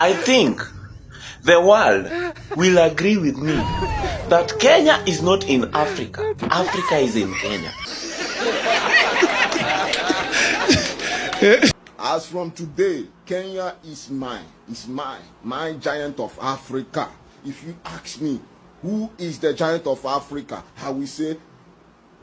I think the world will agree with me that Kenya is not in Africa. Africa is in Kenya. As from today, Kenya is mine. It's mine. My giant of Africa. If you ask me, who is the giant of Africa? I will say,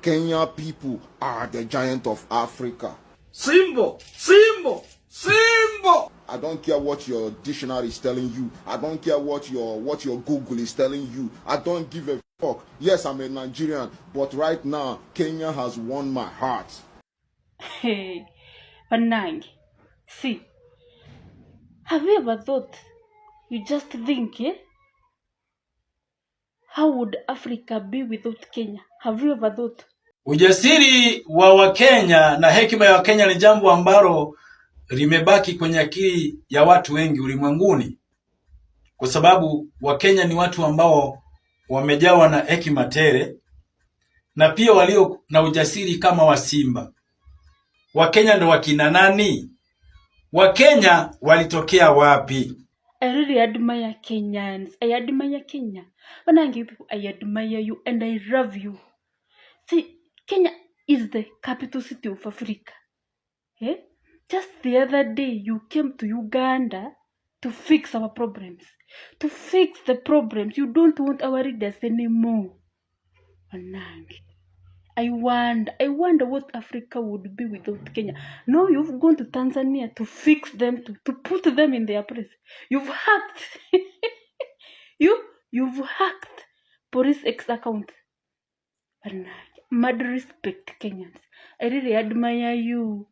Kenya people are the giant of Africa. Simbo! Simbo! Simbo! I don't care what your dictionary is telling you. I don't care what your Google is telling you. I don't give a fuck. Yes, I'm a Nigerian, but right now, Kenya has won my heart. Hey, Panang, see, have you ever thought, you just think, how would Africa be without Kenya? Have you ever thought? Ujasiri wa Wakenya na hekima ya Wakenya ni jambo ambalo limebaki kwenye akili ya watu wengi ulimwenguni, kwa sababu Wakenya ni watu ambao wamejawa na hekima tele na pia walio na ujasiri kama wa simba. Wakenya ndo wakina nani? Wakenya walitokea wapi? I really admire Kenyans. I admire Kenya. When I give people, I admire you and I love you. See, Kenya is the capital city of Africa. Eh? Just the other day, you came to Uganda to fix our problems. To fix the problems. You don't want our leaders anymore. I wonder what Africa would be without Kenya. No, you've gone to Tanzania to fix them, to put them in their place. You've hacked. You've hacked police X account. Mad respect, Kenyans. I really admire you.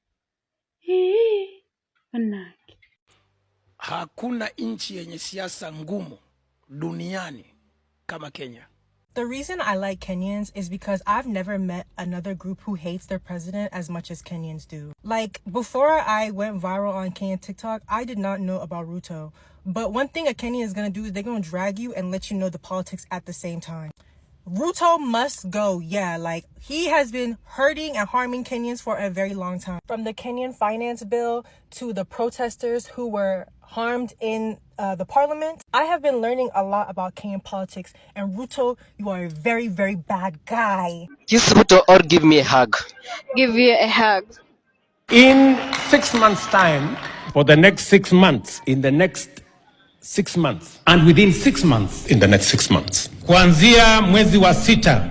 Hakuna nchi yenye siasa ngumu duniani kama Kenya. The reason I like Kenyans is because I've never met another group who hates their president as much as Kenyans do. Like, before I went viral on Kenyan TikTok, I did not know about Ruto. But one thing a Kenyan is going to do is they're going to drag you and let you know the politics at the same time. Ruto must go, yeah, like, he has been hurting and harming Kenyans for a very long time. From the Kenyan finance bill to the protesters who were harmed in the parliament, I have been learning a lot about Kenyan politics, and Ruto, you are a very, very bad guy. Kiss Ruto or give me a hug. Give you a hug. In 6 months' time, for the next 6 months, in the next 6 months, and within 6 months, in the next 6 months. Kuanzia mwezi wa sita.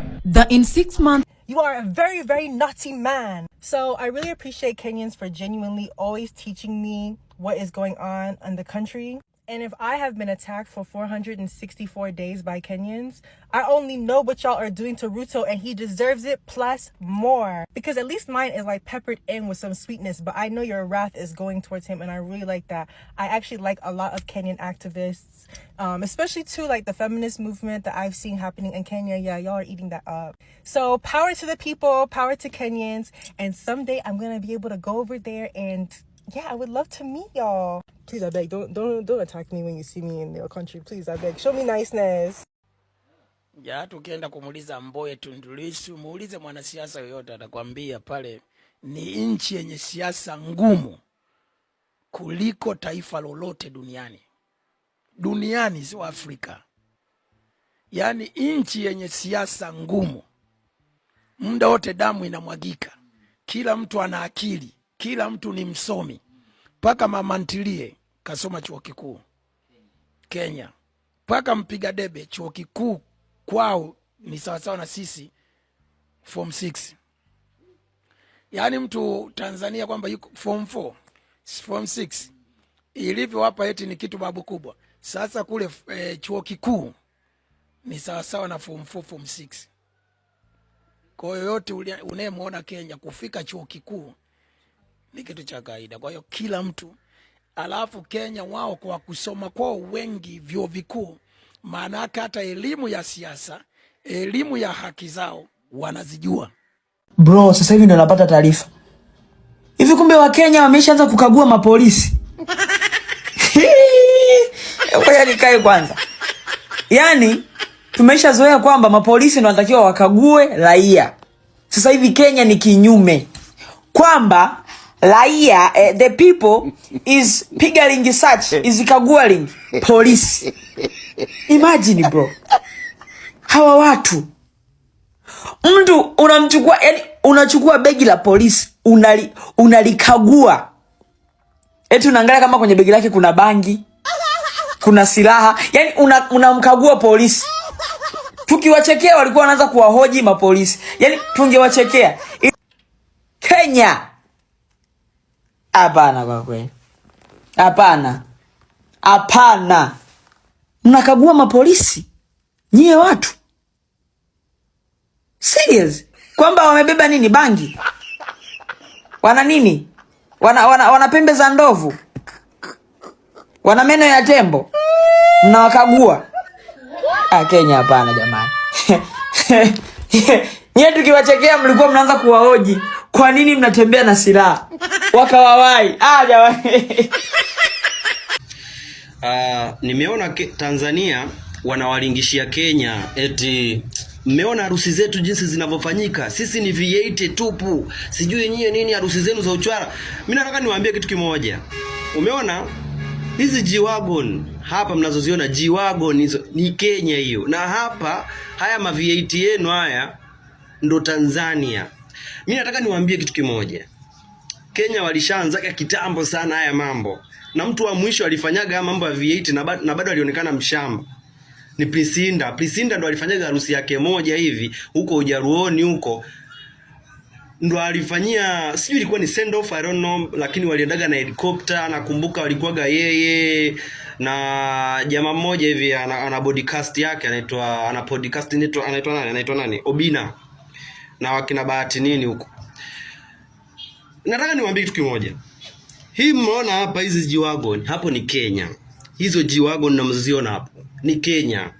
In 6 months. You are a very, very naughty man. So I really appreciate Kenyans for genuinely always teaching me what is going on in the country. And if I have been attacked for 464 days by Kenyans, I only know what y'all are doing to Ruto, and he deserves it plus more. Because at least mine is like peppered in with some sweetness, but I know your wrath is going towards him, and I really like that. I actually like a lot of Kenyan activists, especially too like the feminist movement that I've seen happening in Kenya. Yeah, y'all are eating that up. So power to the people, power to Kenyans, and someday I'm gonna be able to go over there and yeah, I would love to meet y'all. Please, I beg, don't attack me when you see me in your country. Please, I beg, show me niceness. Ya, tukienda kumuuliza Mbowe Tundu Lissu, muulize mwanasiasa yoyote atakwambia pale ni nchi yenye siasa ngumu kuliko taifa lolote duniani. Duniani, sio Afrika. Yaani nchi yenye siasa ngumu. Muda wote damu inamwagika. Kila mtu ana akili. Kila mtu ni msomi. Paka mama ntilie kasoma chuo kikuu Kenya. Paka mpiga debe chuo kikuu kwao ni sawasawa na sisi form 6. Yaani mtu Tanzania kwamba yuko form 4, form 6 ilivyo hapa eti ni kitu babu kubwa. Sasa kule chuo kikuu ni sawasawa na form 4, form 6. Kwa hiyo yote unayemwona Kenya kufika chuo kikuu ni kitu cha kawaida. Kwa hiyo kila mtu, alafu Kenya wao kwa kusoma kwao wengi vyuo vikuu, maana hata elimu ya siasa, elimu ya haki zao wanazijua. Bro, sasa hivi ndo napata taarifa. Hivi kumbe wa Kenya wameshaanza kukagua mapolisi. Ngoja nikae kwanza. Yaani tumeshazoea kwamba mapolisi ndio wanatakiwa wakague raia. Sasa hivi Kenya ni kinyume. Kwamba Laia, the people is pigaling search, is kagualing police. Imagine bro. Hawa watu. Mtu unamchukua, yani unachukua begi la polisi, unalikagua. Eti unaangalia kama kwenye begi lake kuna bangi, kuna silaha. Yani unamkagua polisi. Tukiwachekea walikuwa wanaanza kuwahoji mapolisi. Yani tungewachekea. Kenya. Hapana kwa kweli. Hapana. Mnakagua mapolisi? Nyie watu? Serious? Kwamba wamebeba nini, bangi? Wana nini? Wana pembe za ndovu? Wana meno ya tembo? Mnawakagua? Kenya hapana jamani. Nyie tukiwachekea mlikuwa mnaanza kuwahoji. Kwa nini mnatembea na silaha? Wakawawai. Jamani. Nimeona Tanzania wanawalingishia Kenya eti mmeona harusi zetu jinsi zinavyofanyika. Sisi ni V8 tupu. Sijui nyie nini harusi zenu za uchwara. Mimi nataka niwaambie kitu kimoja. Umeona hizi G-Wagon hapa mnazoziona, G-Wagon hizo ni Kenya hiyo. Na hapa haya ma V8 yenu haya ndo Tanzania. Mimi nataka niwaambie kitu kimoja. Kenya walishaanza kitambo sana haya mambo. Na mtu wa mwisho alifanyaga mambo ya V8 na bado alionekana mshamba. Ni Prisinda. Prisinda ndo alifanyaga harusi yake moja hivi huko Ujaruoni huko. Ndo alifanyia, sijui ilikuwa ni send off, I don't know, lakini waliendaga na helicopter. Nakumbuka walikuwaga yeye na jamaa mmoja hivi ana podcast yake anaitwa nani? Obina. Na wakina Bahati nini huko. Nataka niwaambie kitu kimoja. Hii mmeona hapa hizi G-Wagon, hapo ni Kenya. Hizo G-Wagon mnazoziona hapo ni Kenya.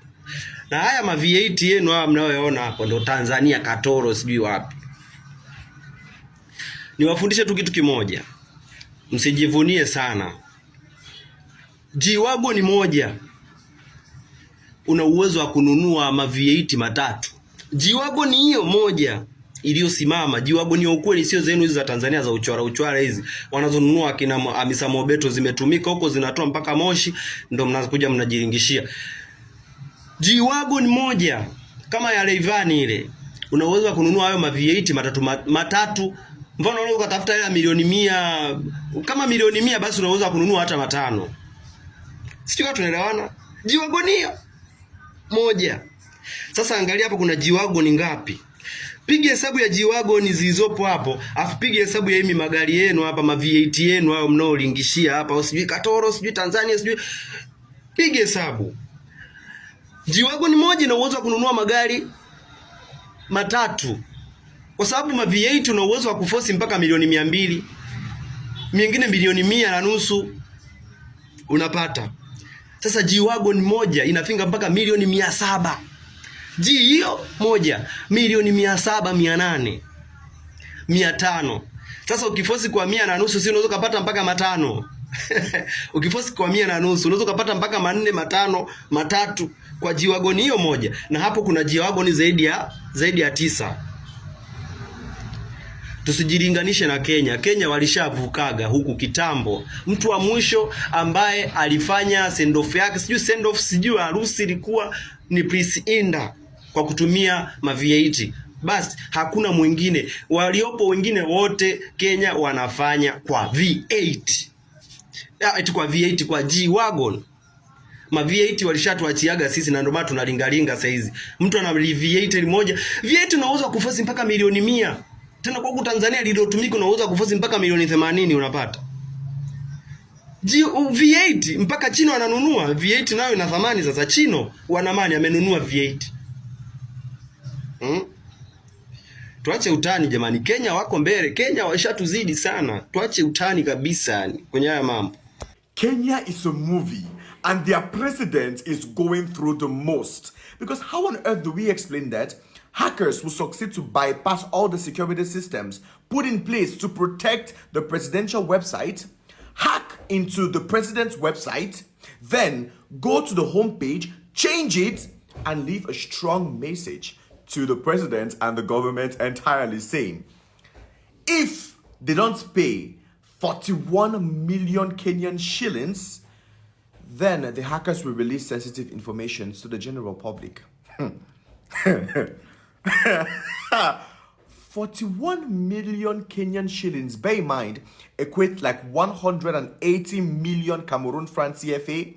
Na haya ma V8 yenu hapa mnayoona hapo ndo Tanzania, Katoro sijui wapi. Niwafundishe tu kitu kimoja. Msijivunie sana. G-Wagon moja una uwezo wa kununua ma V8 matatu. G-Wagon hiyo moja iliyosimama, G-Wagon ya ukweli, sio zenu hizi za Tanzania za uchwara hizi wanazonunua kina Hamisa Mobeto, zimetumika huko, zinatoa mpaka moshi, ndio mnakuja mnajiringishia. G-Wagon moja kama ya Rayvanny ile una uwezo wa kununua hayo ma V8 matatu. Mfano unaweza kutafuta ile milioni 100, kama milioni 100 basi unaweza kununua hata matano. Sijui kama tunaelewana. G-Wagon hiyo moja. Sasa angalia hapo kuna G-Wagon ngapi? Piga hesabu ya G-Wagon zilizopo hapo, afu piga hesabu ya hii magari yenu hapa, ma V8 yenu hao mnaolingishia hapa, au sijui Katoro, sijui Tanzania, sijui. Piga hesabu. G-Wagon moja ina uwezo wa kununua magari matatu. Kwa sababu ma V8 una uwezo wa kuforce mpaka milioni 200. Mingine milioni 100.5 unapata. Sasa G-Wagon moja inafinga mpaka milioni 700. Hiyo moja milioni 700, 800, 500. Sasa ukiforce kwa 100.5 si unaweza kupata mpaka matano. Ukiforce kwa 100.5 unaweza kupata mpaka 4, 5, matatu kwa G-Wagon hiyo moja. Na hapo kuna G-Wagon zaidi ya 9. Tusijilinganishe na Kenya. Kenya walishavukaga huku kitambo. Mtu wa mwisho ambaye alifanya send off yake, sijui harusi ilikuwa ni Prisinda kwa kutumia ma V8. Basi hakuna mwingine. Waliopo wengine wote Kenya wanafanya kwa V8. Kwa V8 kwa G-Wagon. Ma V8 walishatuachiaga sisi na ndio maana tunalingalinga sasa hizi. Mtu ana V8 moja. V8 unauza kufosi mpaka milioni 100. Tena kwa huku Tanzania lililotumika unauza kufosi mpaka milioni 80 unapata. V8 mpaka Chino ananunua. V8 nayo ina thamani sasa. Chino wanamani amenunua V8. Tuache utani jamani. Kenya wako mbele. Kenya washatuzidi sana. Tuache utani kabisa kwenye haya mambo. Kenya is a movie and their president is going through the most. Because how on earth do we explain that hackers will succeed to bypass all the security systems put in place to protect the presidential website, hack into the president's website, then go to the homepage, change it, and leave a strong message to the president and the government entirely saying, if they don't pay 41 million Kenyan shillings, then the hackers will release sensitive information to the general public. 41 million Kenyan shillings, bear in mind, equates like 180 million Cameroon franc CFA.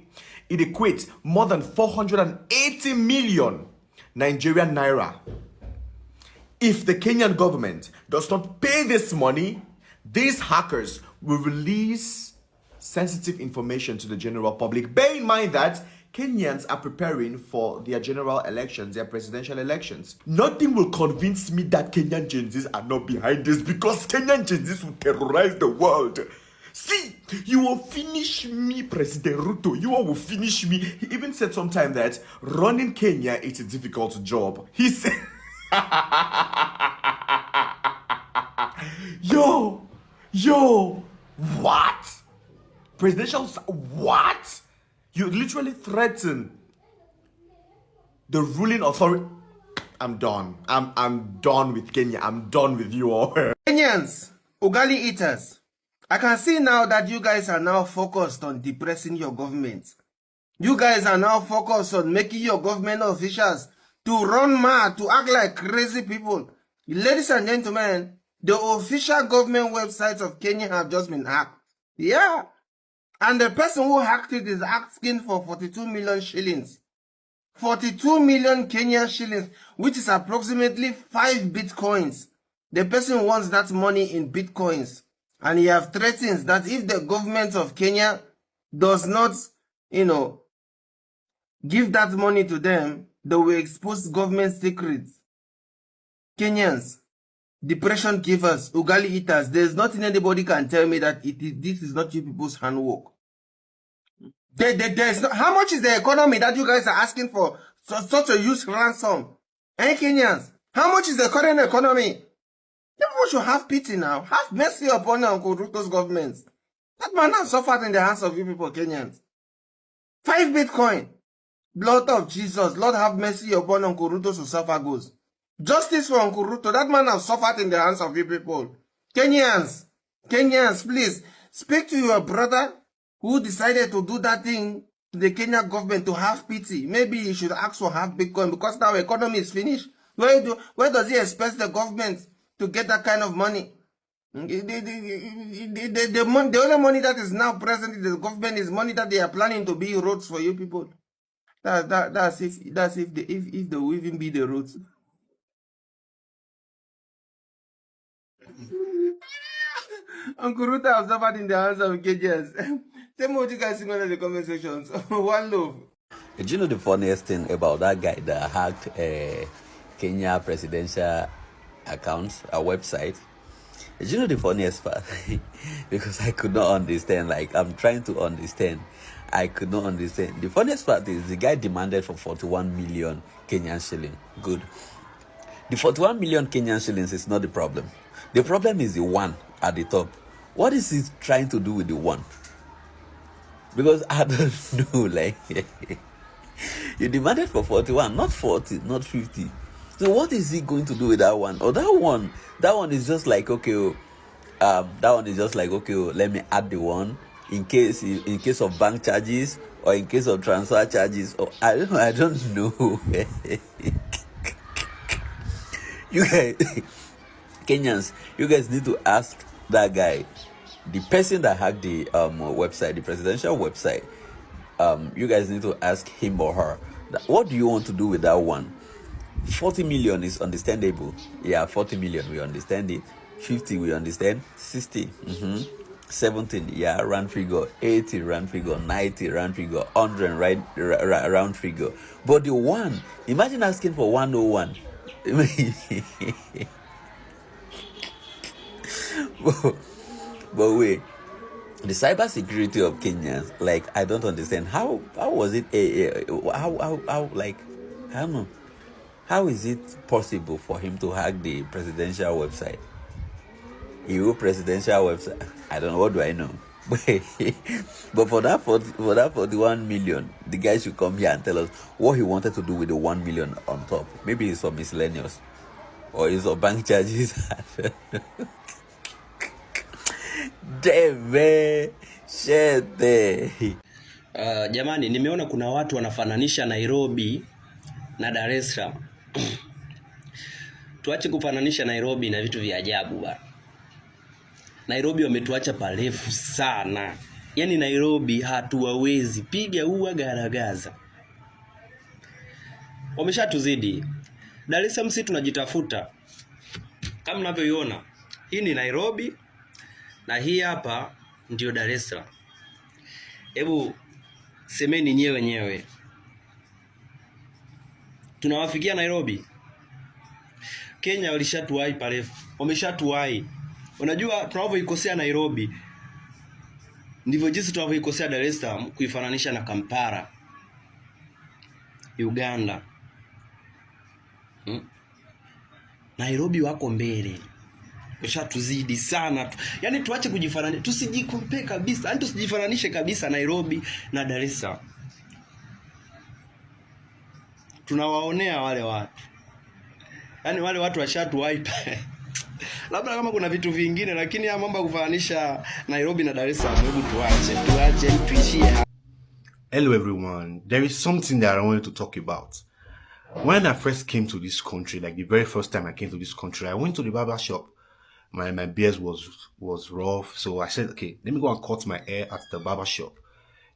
It equates more than 480 million Nigerian naira. If the Kenyan government does not pay this money, these hackers will release sensitive information to the general public. Bear in mind that Kenyans are preparing for their general elections, their presidential elections. Nothing will convince me that Kenyan Gen Zs are not behind this, because Kenyan Gen Zs will terrorize the world. See, you will finish me, President Ruto. You will finish me. He even said sometime that running Kenya is a difficult job. He said, yo, what? Presidential, what? You literally threaten the ruling authority. I'm done. I'm done with Kenya. I'm done with you all. Kenyans, ugali eaters, I can see now that you guys are now focused on depressing your government. You guys are now focused on making your government officials to run mad, to act like crazy people. Ladies and gentlemen, the official government websites of Kenya have just been hacked. Yeah. And the person who hacked it is asking for 42 million shillings. 42 million Kenyan shillings, which is approximately 5 bitcoins. The person wants that money in bitcoins. And he have threatens that if the government of Kenya does not, give that money to them, they will expose government secrets. Kenyans, depression givers, ugali eaters, there's nothing anybody can tell me that this is not you people's handwork. There's no, how much is the economy that you guys are asking for such a huge ransom? Hey Kenyans, how much is the current economy? People should have pity now. Have mercy upon Uncle Ruto's government. That man has suffered in the hands of you people, Kenyans. 5 Bitcoin. Blood of Jesus, Lord have mercy upon Uncle Ruto's who suffer goes. Justice for Uncle Ruto. That man has suffered in the hands of you people. Kenyans, please, speak to your brother who decided to do that thing to the Kenya government to have pity. Maybe he should ask for half Bitcoin, because now economy is finished. Where does he expect the government to get that kind of money? The only money that is now present in the government is money that they are planning to build roads for you people. That's if they will even be the roads. Uncle Ruto has suffered in the hands of Kenyans. Tell me what you guys think in the comment sections. One love. Do you know the funniest thing about that guy that hacked Kenya presidential accounts, a website? Do you know the funniest part? Because I could not understand. Like, I'm trying to understand. I could not understand. The funniest part is the guy demanded for 41 million Kenyan shillings. Good. The 41 million Kenyan shillings is not the problem. The problem is the one at the top. What is he trying to do with the one? Because I don't know, like, you demanded for 41, not 40, not 50. So what is he going to do with that one? Or that one is just like, okay, let me add the one in case of bank charges, or in case of transfer charges, or I don't know. You guys, Kenyans, you guys need to ask that guy, the person that hacked the website, the presidential website. You guys need to ask him or her, what do you want to do with that one? 40 million is understandable. Yeah, 40 million, we understand it. 50, we understand. 60, 17, yeah, round figure. 80, round figure. 90, round figure. 100, round figure. But the one, imagine asking for 101. But wait, the cyber security of Kenyans, like, I don't understand. How was it? How like, I don't know. How is it possible for him to hack the presidential website? EU presidential website. I don't know. What do I know? But for that 41 million, the guy should come here and tell us what he wanted to do with the 1 million on top. Maybe it's for miscellaneous, or it's for bank charges. Shete. Jamani, nimeona kuna watu wanafananisha Nairobi na Dar es Salaam. Tuache kufananisha Nairobi na vitu vya ajabu bana. Nairobi wametuacha parefu sana. Yaani Nairobi hatuwawezi, piga ua garagaza. Wameshatuzidi. Dar es Salaam sisi tunajitafuta. Kama mnavyoiona, hii ni Nairobi na hii hapa ndio Dar es Salaam. Hebu semeni nyewe. Tunawafikia Nairobi. Kenya walishatuwahi parefu. Wameshatuwahi. Unajua tunavyoikosea Nairobi ndivyo jinsi tunavyoikosea Dar es Salaam kuifananisha na Kampala, Uganda. Nairobi wako mbele. Washatuzidi sana. Yaani tuache kujifananisha, tusijikompe kabisa. Yaani tusijifananishe kabisa Nairobi na Dar es Salaam. Tunawaonea wale watu. Yaani wale watu washatuwahi. Labda kama kuna vitu vingine, lakini ya mambo kufananisha Nairobi na Dar es Salaam, hebu tuache tuishie. Hello everyone, there is something that I wanted to talk about. When I first came to this country, like the very first time I came to this country, I went to the barber shop. My beard was rough, so I said, okay, let me go and cut my hair at the barber shop.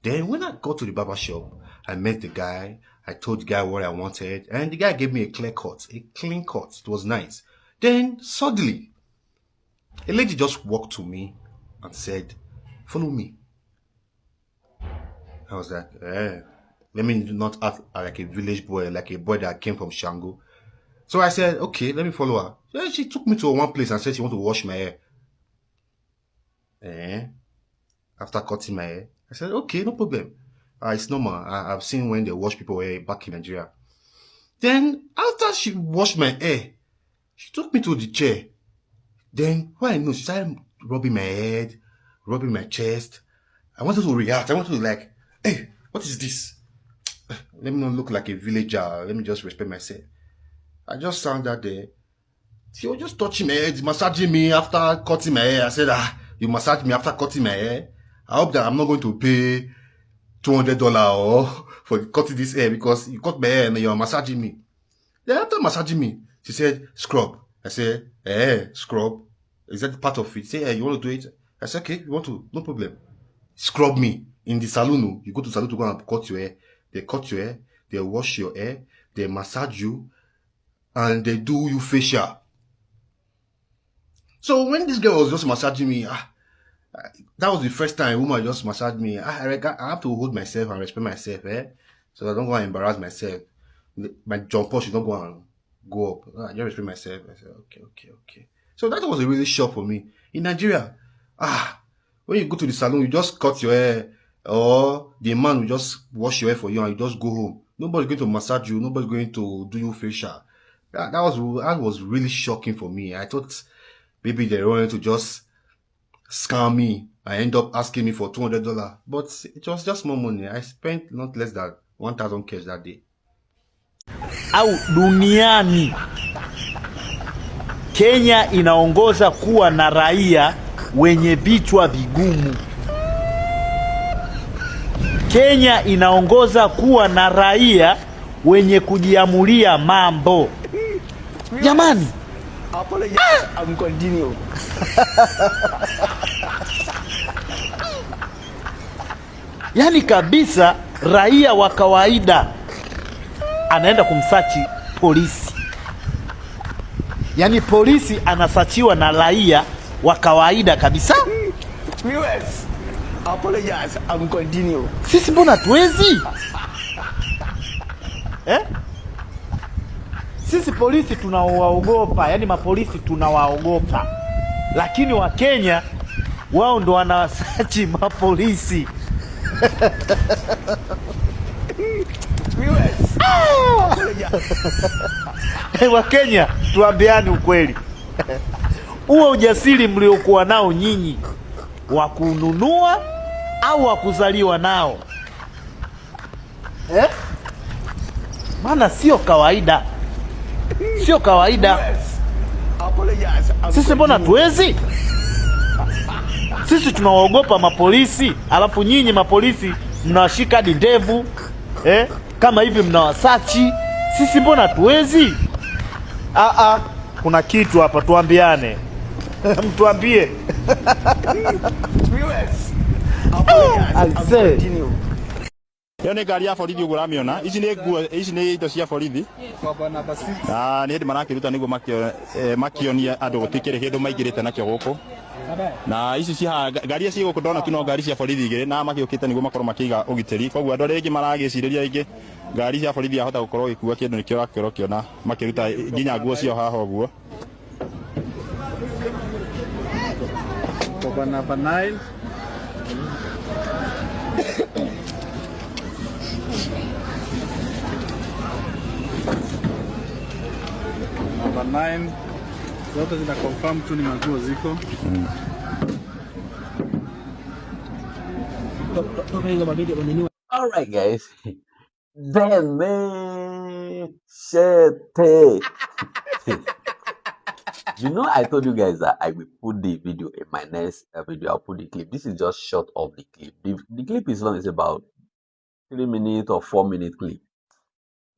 Then when I got to the barber shop, I met the guy. I told the guy what I wanted, and the guy gave me a clean cut. It was nice. Then suddenly, a lady just walked to me and said, "Follow me." I was like, let me not act like a village boy, like a boy that came from Shango. So I said, okay, let me follow her. Then she took me to one place and said she wanted to wash my hair. After cutting my hair, I said, okay, no problem. It's normal. I've seen when they wash people hair back in Nigeria. Then after she washed my hair, she took me to the chair. Then when I know, she started rubbing my head, rubbing my chest. I wanted to react. I wanted to like, hey, what is this? Let me not look like a villager. Let me just respect myself. I just found that there. She was just touching my head, massaging me after cutting my hair. I said, you massaged me after cutting my hair? I hope that I'm not going to pay $200 or for cutting this hair because you cut my hair and you're massaging me. Then after massaging me, she said, scrub. I said, scrub. Is that part of it? Say, hey, you want to do it? I said, okay, you want to? No problem. Scrub me. In the salon, you go to salon to go and cut your hair. They cut your hair, they wash your hair, they massage you, and they do you facial. So when this girl was just massaging me, that was the first time a woman just massaged me. I have to hold myself and respect myself, so I don't go and embarrass myself. My jumper should not go up. I just respect myself. I said, okay. So that was a really shock for me. In Nigeria, when you go to the salon, you just cut your hair, or the man will just wash your hair for you and you just go home. Nobody's going to massage you. Nobody's going to do you facial. That was really shocking for me. I thought maybe they wanted to just scam me. I end up asking me for $200, but it was just more money. I spent not less than 1,000 cash that day. Au duniani, Kenya inaongoza kuwa na raia wenye vichwa vigumu. Kenya inaongoza kuwa na raia wenye kujiamulia mambo. Jamani. I'm continue. Yaani kabisa raia wa kawaida anaenda kumsachi polisi. Yaani polisi anasachiwa na raia wa kawaida kabisa. Viewers, apologize, I'm continue. Sisi mbona tuwezi? Sisi polisi tunawaogopa, yani mapolisi tunawaogopa. Lakini wa Kenya wao ndo wanawasachi mapolisi. Viewers, wa Kenya tuambiane ukweli. Huo ujasiri mliokuwa nao nyinyi wa kununua au wa kuzaliwa nao, maana sio kawaida. Sio kawaida. apologize, Sisi mbona tuwezi? Sisi tunawaogopa mapolisi, alafu nyinyi mapolisi mnawashika hadi ndevu kama hivi mnawasachi. Sisi mbona tuwezi? Kuna kitu hapa, tuambiane. Mtuambie. Yone gari ya borithi uguo ramiona ici ni nguo, ici ni indo cia borithi ni hindi marakiruta niguo makionia andu gutikire hindu maingirite nakio guku na ici cia gari cia guku ndona tu no gari cia borithi igire na makiukite niguo makorwo makiiga ugitiri koguo andu aria ingi maragiciriria ingi gari cia borithi ahota gukorwo gikua kindu nikio rakiro kiona makiruta nginya nguo cio haha uguo Number 9. Number 9. Zote zina confirm tu ni maguo ziko. Alright guys. You know, I told you guys that I will put the video in my next video. I'll put the clip. This is just short of the clip. The clip is long. It's about 3 minute or 4 minute clip.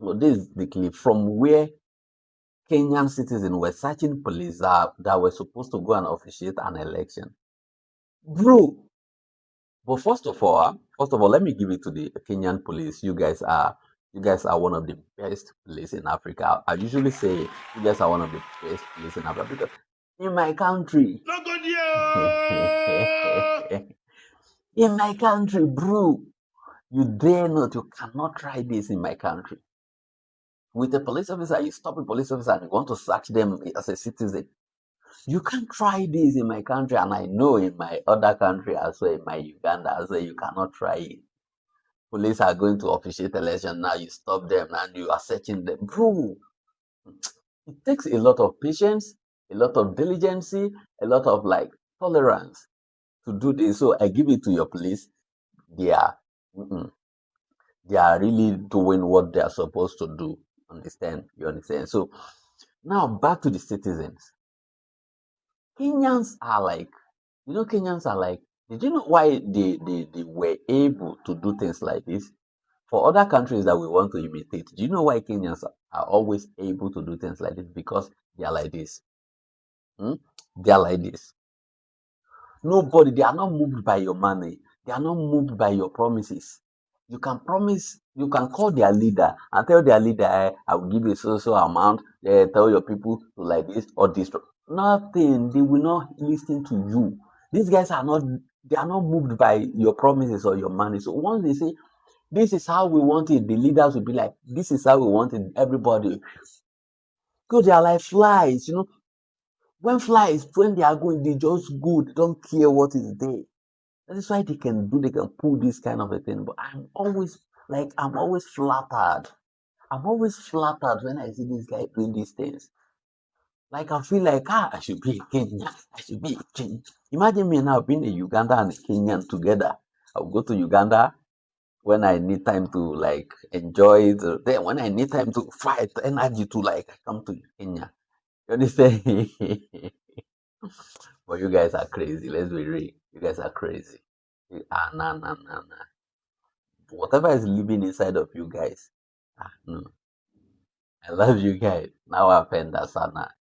So this is the clip from where Kenyan citizens were searching police that were supposed to go and officiate an election. Bro. But first of all, let me give it to the Kenyan police. You guys are one of the best police in Africa. I usually say you guys are one of the best police in Africa because in my country, in my country, bro, you dare not, you cannot try this in my country. With a police officer, you stop a police officer and you want to search them as a citizen. You can't try this in my country, and I know in my other country as well, in my Uganda as well, you cannot try it. Police are going to officiate election now, you stop them and you are searching them. Bro, it takes a lot of patience, a lot of diligence, a lot of tolerance to do this. So I give it to your police. They are really doing what they are supposed to do. Understand? You understand? So now back to the citizens. Kenyans are did you know why they were able to do things like this? For other countries that we want to imitate, do you know why Kenyans are always able to do things like this? Because they are like this. They are like this. Nobody, they are not moved by your money. They are not moved by your promises. You can promise, you can call their leader and tell their leader, I will give you so amount. Tell your people to like this or this. Nothing. They will not listen to you. These guys are not moved by your promises or your money. So once they say, this is how we want it, the leaders will be like, this is how we want it, everybody. Because they are like flies, When they are going, they just go, they don't care what is there. That is why they can pull this kind of a thing. But I'm always flattered. I'm always flattered when I see this guy doing these things. I feel like, I should be a Kenyan. I should be a Kenyan. Imagine me now being a Uganda and a Kenyan together. I'll go to Uganda when I need time to enjoy it. Then when I need time to fight energy to come to Kenya. You understand? But you guys are crazy. Let's be real. You guys are crazy. Nah. Whatever is living inside of you guys. No. I love you guys. Now I offend Sana.